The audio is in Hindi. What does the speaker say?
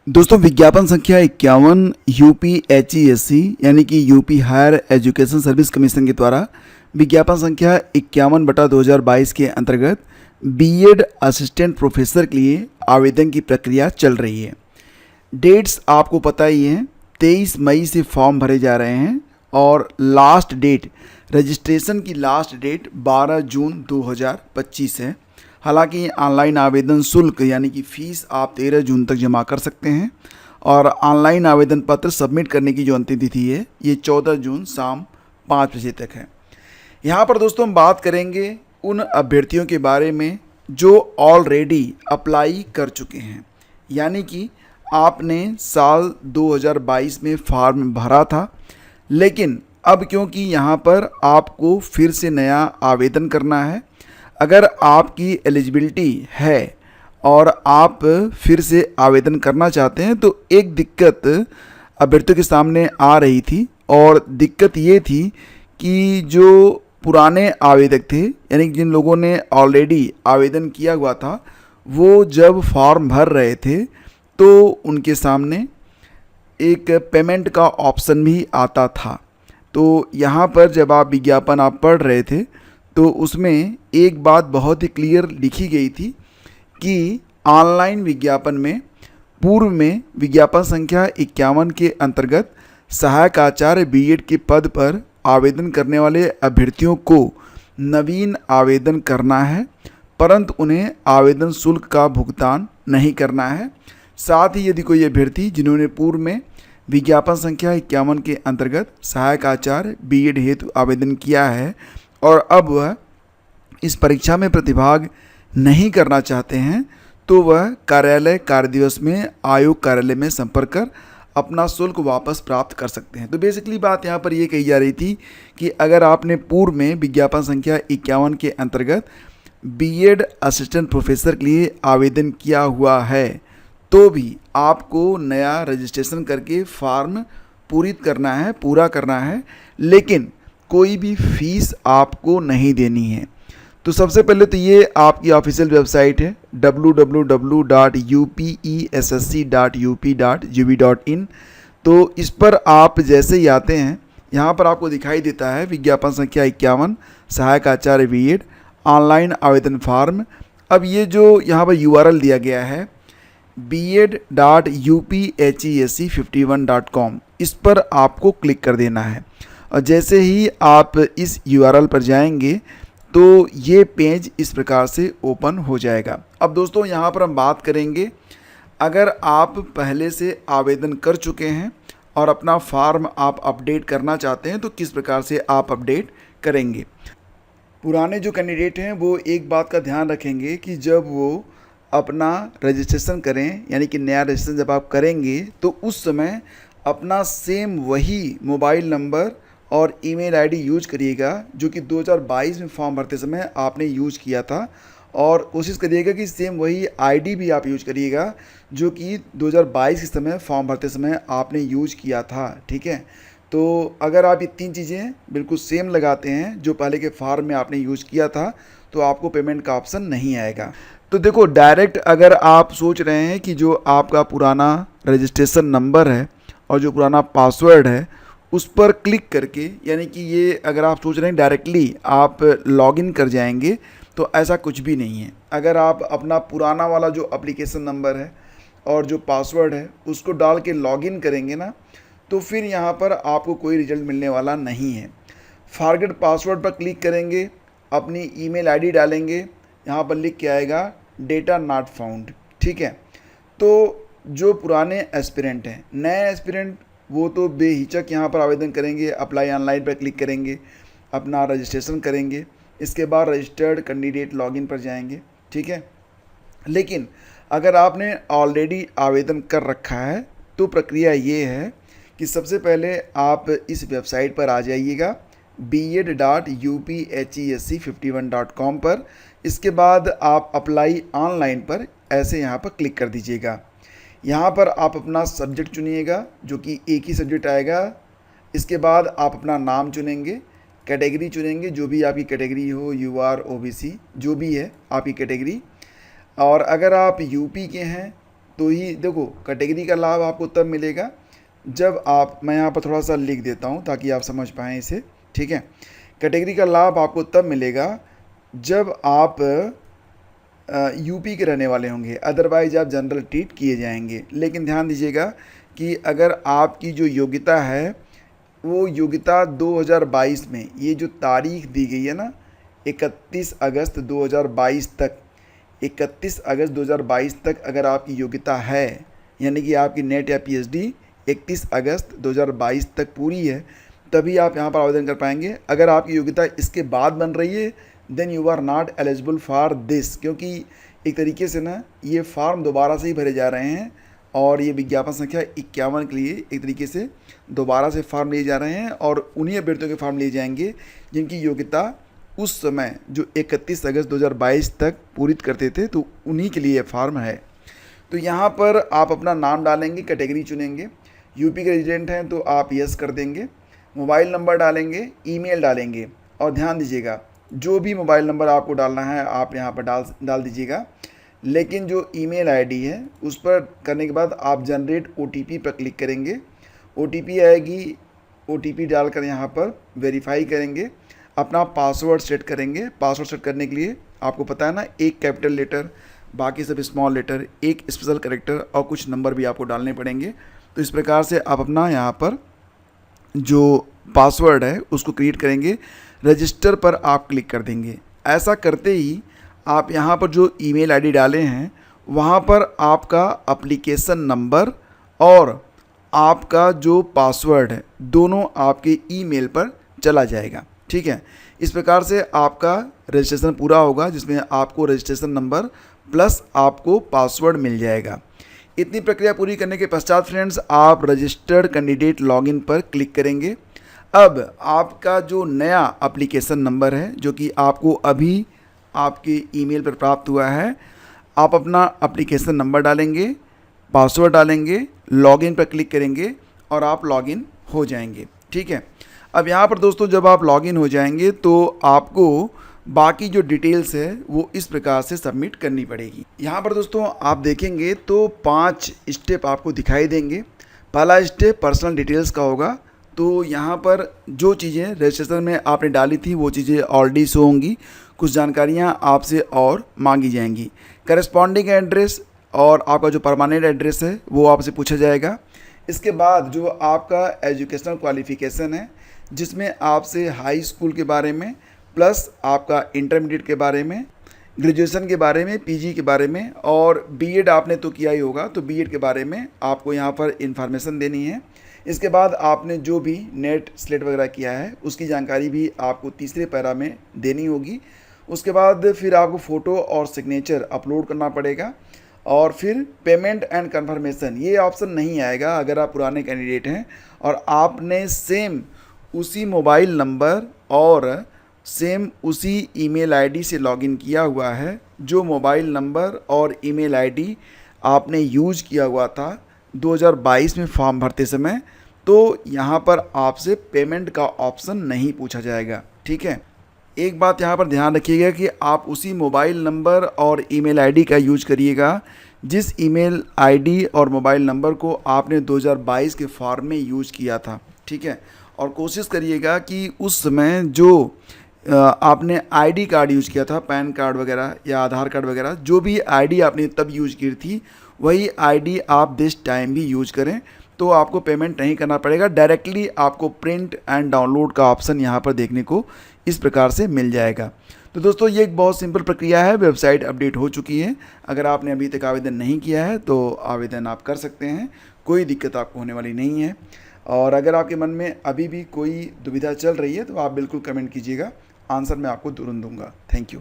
दोस्तों विज्ञापन संख्या 51 UPHESC यानी कि UP higher education service commission के द्वारा विज्ञापन संख्या 51/2022 के अंतर्गत बीएड असिस्टेंट प्रोफेसर के लिए आवेदन की प्रक्रिया चल रही है। डेट्स आपको पता ही है, 23 मई से फॉर्म भरे जा रहे हैं और लास्ट डेट रजिस्ट्रेशन की लास्ट डेट 12 जून 2025 है। हालांकि ऑनलाइन आवेदन शुल्क यानी कि फ़ीस आप 13 जून तक जमा कर सकते हैं और ऑनलाइन आवेदन पत्र सबमिट करने की जो अंतिम तिथि है ये 14 जून शाम 5 बजे तक है। यहाँ पर दोस्तों हम बात करेंगे उन अभ्यर्थियों के बारे में जो ऑलरेडी अप्लाई कर चुके हैं, यानी कि आपने साल 2022 में फॉर्म भरा था, लेकिन अब क्योंकि यहाँ पर आपको फिर से नया आवेदन करना है। अगर आपकी एलिजिबिलिटी है और आप फिर से आवेदन करना चाहते हैं तो एक दिक्कत अभ्यर्थियों के सामने आ रही थी और दिक्कत ये थी कि जो पुराने आवेदक थे, यानी जिन लोगों ने ऑलरेडी आवेदन किया हुआ था, वो जब फॉर्म भर रहे थे तो उनके सामने एक पेमेंट का ऑप्शन भी आता था। तो यहाँ पर जब आप विज्ञापन आप पढ़ रहे थे तो उसमें एक बात बहुत ही क्लियर लिखी गई थी कि ऑनलाइन विज्ञापन में पूर्व में विज्ञापन संख्या 51 के अंतर्गत सहायक आचार्य बीएड के पद पर आवेदन करने वाले अभ्यर्थियों को नवीन आवेदन करना है, परंतु उन्हें आवेदन शुल्क का भुगतान नहीं करना है। साथ ही यदि कोई अभ्यर्थी जिन्होंने पूर्व में विज्ञापन संख्या 51 के अंतर्गत सहायक आचार्य बीएड हेतु आवेदन किया है और अब वह इस परीक्षा में प्रतिभाग नहीं करना चाहते हैं, तो वह कार्यालय कार्य दिवस में आयोग कार्यालय में संपर्क कर अपना शुल्क वापस प्राप्त कर सकते हैं। तो बेसिकली बात यहाँ पर ये कही जा रही थी कि अगर आपने पूर्व में विज्ञापन संख्या 51 के अंतर्गत बीएड असिस्टेंट प्रोफेसर के लिए आवेदन किया हुआ है तो भी आपको नया रजिस्ट्रेशन करके फॉर्म पूरा करना है, लेकिन कोई भी फीस आपको नहीं देनी है। तो सबसे पहले तो ये आपकी ऑफिशियल वेबसाइट है www.upessc.up.gov.in। तो इस पर आप जैसे ही आते हैं, यहाँ पर आपको दिखाई देता है विज्ञापन संख्या 51 सहायक आचार्य बीएड ऑनलाइन आवेदन फॉर्म। अब ये जो यहाँ पर URL दिया गया है bed.uphesc51.com, इस पर आपको क्लिक कर देना है और जैसे ही आप इस URL पर जाएंगे तो ये पेज इस प्रकार से ओपन हो जाएगा। अब दोस्तों यहाँ पर हम बात करेंगे, अगर आप पहले से आवेदन कर चुके हैं और अपना फॉर्म आप अपडेट करना चाहते हैं तो किस प्रकार से आप अपडेट करेंगे। पुराने जो कैंडिडेट हैं वो एक बात का ध्यान रखेंगे कि जब वो अपना रजिस्ट्रेशन करें, यानी कि नया रजिस्ट्रेशन जब आप करेंगे तो उस समय अपना सेम वही मोबाइल नंबर और ईमेल आईडी यूज करिएगा जो कि 2022 में फॉर्म भरते समय आपने यूज किया था, और कोशिश करिएगा कि सेम वही आईडी भी आप यूज करिएगा जो कि 2022 के समय फॉर्म भरते समय आपने यूज किया था। ठीक है, तो अगर आप ये 3 चीज़ें बिल्कुल सेम लगाते हैं जो पहले के फॉर्म में आपने यूज किया था तो आपको पेमेंट का ऑप्शन नहीं आएगा। तो देखो, डायरेक्ट अगर आप सोच रहे हैं कि जो आपका पुराना रजिस्ट्रेशन नंबर है और जो पुराना पासवर्ड है उस पर क्लिक करके, यानी कि ये अगर आप सोच रहे हैं डायरेक्टली आप लॉगिन कर जाएंगे, तो ऐसा कुछ भी नहीं है। अगर आप अपना पुराना वाला जो एप्लीकेशन नंबर है और जो पासवर्ड है उसको डाल के लॉगिन करेंगे ना, तो फिर यहाँ पर आपको कोई रिजल्ट मिलने वाला नहीं है। फॉरगेट पासवर्ड पर क्लिक करेंगे, अपनी ईमेल आईडी डालेंगे, यहाँ पर लिख के आएगा डेटा नॉट फाउंड। ठीक है, तो जो पुराने एस्पिरेंट हैं, नए एस्पिरेंट वो तो बेहिचक यहाँ पर आवेदन करेंगे, अप्लाई ऑनलाइन पर क्लिक करेंगे, अपना रजिस्ट्रेशन करेंगे, इसके बाद रजिस्टर्ड कैंडिडेट लॉगिन पर जाएंगे। ठीक है, लेकिन अगर आपने ऑलरेडी आवेदन कर रखा है तो प्रक्रिया ये है कि सबसे पहले आप इस वेबसाइट पर आ जाइएगा bed.uphesc51.com पर। इसके बाद आप अप्लाई ऑनलाइन पर ऐसे यहाँ पर क्लिक कर दीजिएगा। यहाँ पर आप अपना सब्जेक्ट चुनिएगा जो कि एक ही सब्जेक्ट आएगा। इसके बाद आप अपना नाम चुनेंगे, कैटेगरी चुनेंगे, जो भी आपकी कैटेगरी हो, UR OBC जो भी है आपकी कैटेगरी। और अगर आप यूपी के हैं तो ही देखो कैटेगरी का लाभ आपको तब मिलेगा जब आप, मैं यहाँ पर थोड़ा सा लिख देता हूँ ताकि आप समझ पाएँ इसे, ठीक है। कैटेगरी का लाभ आपको तब मिलेगा जब आप यूपी के रहने वाले होंगे, अदरवाइज आप जनरल ट्रीट किए जाएंगे। लेकिन ध्यान दीजिएगा कि अगर आपकी जो योग्यता है वो योग्यता 2022 में, ये जो तारीख दी गई है ना 31 अगस्त 2022 तक, 31 अगस्त 2022 तक अगर आपकी योग्यता है, यानी कि आपकी नेट या पीएचडी 31 अगस्त 2022 तक पूरी है, तभी आप यहाँ पर आवेदन कर पाएंगे। अगर आपकी योग्यता इसके बाद बन रही है then you are not eligible for this, क्योंकि एक तरीके से ना ये फॉर्म दोबारा से ही भरे जा रहे हैं और ये विज्ञापन संख्या 51 के लिए एक तरीके से दोबारा से फॉर्म लिए जा रहे हैं और उन्हीं अभ्यर्थियों के फॉर्म लिए जाएंगे जिनकी योग्यता उस समय जो 31 अगस्त 2022 तक पूरी करते थे, तो उन्हीं के लिए फॉर्म है। तो यहाँ पर आप अपना नाम डालेंगे, कैटेगरी चुनेंगे, यूपी के रेजिडेंट हैं तो आप यस कर देंगे, मोबाइल नंबर डालेंगे, ईमेल डालेंगे। और ध्यान दीजिएगा जो भी मोबाइल नंबर आपको डालना है आप यहाँ पर डाल दीजिएगा, लेकिन जो ईमेल आईडी है उस पर करने के बाद आप जनरेट ओटीपी पर क्लिक करेंगे। ओटीपी आएगी, ओटीपी डालकर यहाँ पर वेरीफाई करेंगे, अपना पासवर्ड सेट करेंगे। पासवर्ड सेट करने के लिए आपको पता है ना, एक कैपिटल लेटर, बाकी सब स्मॉल लेटर, एक स्पेशल कैरेक्टर और कुछ नंबर भी आपको डालने पड़ेंगे। तो इस प्रकार से आप अपना यहाँ पर जो पासवर्ड है उसको क्रिएट करेंगे, रजिस्टर पर आप क्लिक कर देंगे। ऐसा करते ही आप यहाँ पर जो ईमेल आईडी डाले हैं वहाँ पर आपका एप्लीकेशन नंबर और आपका जो पासवर्ड है दोनों आपके ईमेल पर चला जाएगा, ठीक है। इस प्रकार से आपका रजिस्ट्रेशन पूरा होगा जिसमें आपको रजिस्ट्रेशन नंबर प्लस आपको पासवर्ड मिल जाएगा। इतनी प्रक्रिया पूरी करने के पश्चात फ्रेंड्स आप रजिस्टर्ड कैंडिडेट लॉगिन पर क्लिक करेंगे। अब आपका जो नया एप्लीकेशन नंबर है जो कि आपको अभी आपके ईमेल पर प्राप्त हुआ है, आप अपना एप्लीकेशन नंबर डालेंगे, पासवर्ड डालेंगे, लॉगिन पर क्लिक करेंगे और आप लॉगिन हो जाएंगे, ठीक है। अब यहाँ पर दोस्तों जब आप लॉगिन हो जाएंगे तो आपको बाकी जो डिटेल्स है वो इस प्रकार से सबमिट करनी पड़ेगी। यहाँ पर दोस्तों आप देखेंगे तो 5 स्टेप आपको दिखाई देंगे। पहला स्टेप पर्सनल डिटेल्स का होगा, तो यहाँ पर जो चीज़ें रजिस्ट्रेशन में आपने डाली थी वो चीज़ें ऑलरेडी शो होंगी, कुछ जानकारियाँ आपसे और मांगी जाएंगी। करस्पॉन्डिंग एड्रेस और आपका जो परमानेंट एड्रेस है वो आपसे पूछा जाएगा। इसके बाद जो आपका एजुकेशनल क्वालिफ़िकेशन है जिसमें आपसे हाई स्कूल के बारे में प्लस आपका इंटरमीडिएट के बारे में, ग्रेजुएशन के बारे में, पीजी के बारे में और बीएड आपने तो किया ही होगा तो बीएड के बारे में आपको यहाँ पर इंफॉर्मेशन देनी है। इसके बाद आपने जो भी नेट स्लेट वगैरह किया है उसकी जानकारी भी आपको तीसरे पैरा में देनी होगी। उसके बाद फिर आपको फ़ोटो और सिग्नेचर अपलोड करना पड़ेगा और फिर पेमेंट एंड कंफर्मेशन ये ऑप्शन नहीं आएगा अगर आप पुराने कैंडिडेट हैं और आपने सेम उसी मोबाइल नंबर और सेम उसी ईमेल आईडी से लॉगिन किया हुआ है जो मोबाइल नंबर और ईमेल आईडी आपने यूज किया हुआ था 2022 में फॉर्म भरते समय, तो यहाँ पर आपसे पेमेंट का ऑप्शन नहीं पूछा जाएगा, ठीक है। एक बात यहाँ पर ध्यान रखिएगा कि आप उसी मोबाइल नंबर और ईमेल आईडी का यूज करिएगा जिस ईमेल आईडी और मोबाइल नंबर को आपने 2022 के फॉर्म में यूज किया था, ठीक है। और कोशिश करिएगा कि उस समय जो आपने आईडी कार्ड यूज़ किया था, पैन कार्ड वगैरह या आधार कार्ड वगैरह, जो भी आईडी आपने तब यूज़ की थी वही आईडी आप दिस टाइम भी यूज़ करें तो आपको पेमेंट नहीं करना पड़ेगा। डायरेक्टली आपको प्रिंट एंड डाउनलोड का ऑप्शन यहाँ पर देखने को इस प्रकार से मिल जाएगा। तो दोस्तों ये एक बहुत सिंपल प्रक्रिया है। वेबसाइट अपडेट हो चुकी है, अगर आपने अभी तक आवेदन नहीं किया है तो आवेदन आप कर सकते हैं, कोई दिक्कत आपको होने वाली नहीं है। और अगर आपके मन में अभी भी कोई दुविधा चल रही है तो आप बिल्कुल कमेंट कीजिएगा, आंसर मैं आपको तुरंत दूंगा। Thank you.